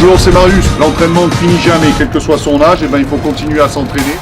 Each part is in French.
Bonjour, c'est Marius. L'entraînement ne finit jamais, quel que soit son âge, il faut continuer à s'entraîner.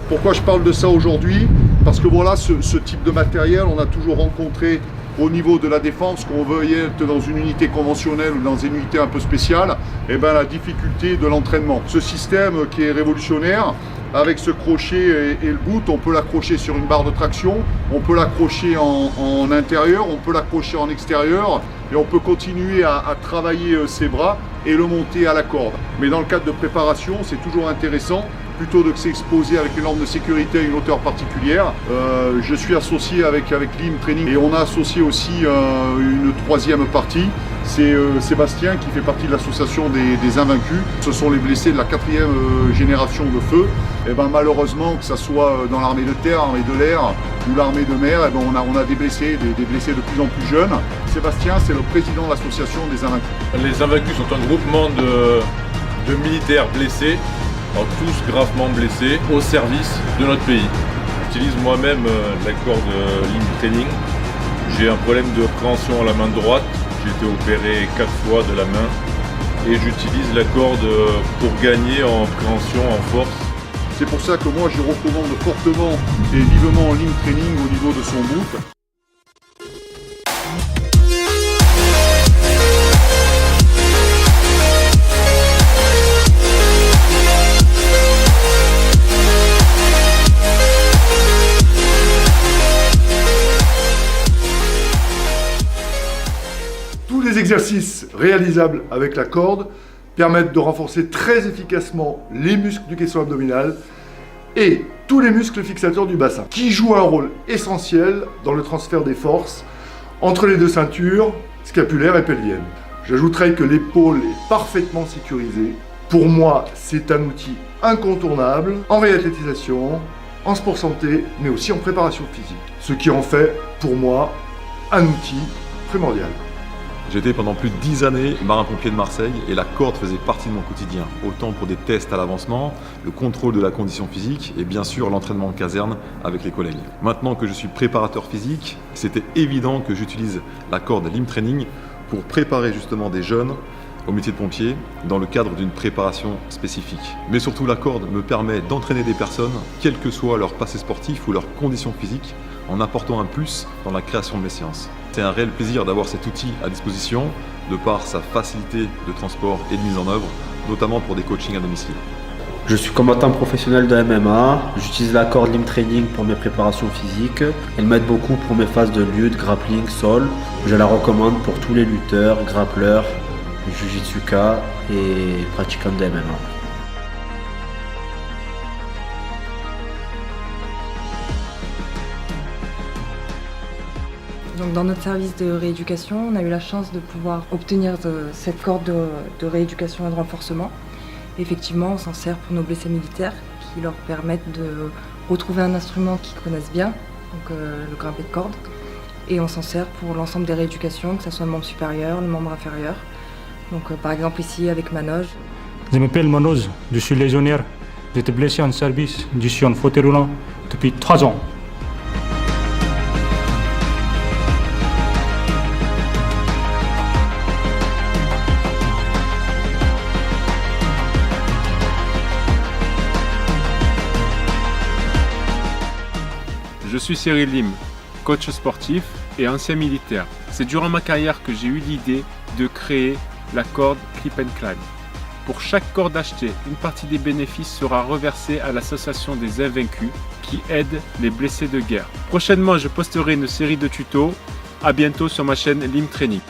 Pourquoi je parle de ça aujourd'hui? Parce que voilà, ce type de matériel, on a toujours rencontré au niveau de la défense, qu'on veuille être dans une unité conventionnelle ou dans une unité un peu spéciale, et la difficulté de l'entraînement. Ce système qui est révolutionnaire, avec ce crochet et le bout, on peut l'accrocher sur une barre de traction, on peut l'accrocher en intérieur, on peut l'accrocher en extérieur, et on peut continuer à travailler ses bras et le monter à la corde. Mais dans le cadre de préparation, c'est toujours intéressant, plutôt de s'exposer avec les normes de sécurité à une hauteur particulière. Je suis associé avec Lim Training et on a associé aussi une troisième partie. C'est Sébastien qui fait partie de l'association des Invaincus. Ce sont les blessés de la 4e génération de feu. Et malheureusement, que ce soit dans l'armée de terre, l'armée de l'air ou l'armée de mer, on a des blessés de plus en plus jeunes. Sébastien, c'est le président de l'association des Invaincus. Les Invaincus sont un groupement de militaires blessés, alors tous gravement blessés, au service de notre pays. J'utilise moi-même la corde Lim Training. J'ai un problème de préhension à la main droite. J'ai été opéré 4 fois de la main et j'utilise la corde pour gagner en préhension, en force. C'est pour ça que moi je recommande fortement et vivement Lim Training au niveau de son bout. Tous les exercices réalisables avec la corde permettent de renforcer très efficacement les muscles du caisson abdominal et tous les muscles fixateurs du bassin, qui jouent un rôle essentiel dans le transfert des forces entre les deux ceintures, scapulaire et pelvienne. J'ajouterai que l'épaule est parfaitement sécurisée. Pour moi, c'est un outil incontournable en réathlétisation, en sport santé, mais aussi en préparation physique. Ce qui en fait, pour moi, un outil primordial. J'ai été pendant plus de 10 années marin-pompier de Marseille et la corde faisait partie de mon quotidien, autant pour des tests à l'avancement, le contrôle de la condition physique et bien sûr l'entraînement en caserne avec les collègues. Maintenant que je suis préparateur physique, c'était évident que j'utilise la corde Lim Training pour préparer justement des jeunes au métier de pompier dans le cadre d'une préparation spécifique. Mais surtout la corde me permet d'entraîner des personnes, quel que soit leur passé sportif ou leur condition physique, en apportant un plus dans la création de mes séances. C'est un réel plaisir d'avoir cet outil à disposition, de par sa facilité de transport et de mise en œuvre, notamment pour des coachings à domicile. Je suis combattant professionnel de MMA, j'utilise la corde Lim Training pour mes préparations physiques. Elle m'aide beaucoup pour mes phases de lutte, grappling, sol. Je la recommande pour tous les lutteurs, grappleurs, jujitsuka et pratiquants de MMA. Donc dans notre service de rééducation, on a eu la chance de pouvoir obtenir cette corde de rééducation et de renforcement. Effectivement, on s'en sert pour nos blessés militaires qui leur permettent de retrouver un instrument qu'ils connaissent bien, donc le grimpé de corde. Et on s'en sert pour l'ensemble des rééducations, que ce soit le membre supérieur, le membre inférieur. Donc par exemple ici avec Manoj. Je m'appelle Manoj, je suis légionnaire. J'étais blessé en service, je suis en fauteuil roulant depuis 3 ans. Je suis Cyril Lim, coach sportif et ancien militaire. C'est durant ma carrière que j'ai eu l'idée de créer la corde Clip & Climb. Pour chaque corde achetée, une partie des bénéfices sera reversée à l'association des Invaincus qui aide les blessés de guerre. Prochainement, je posterai une série de tutos. À bientôt sur ma chaîne Lim Training.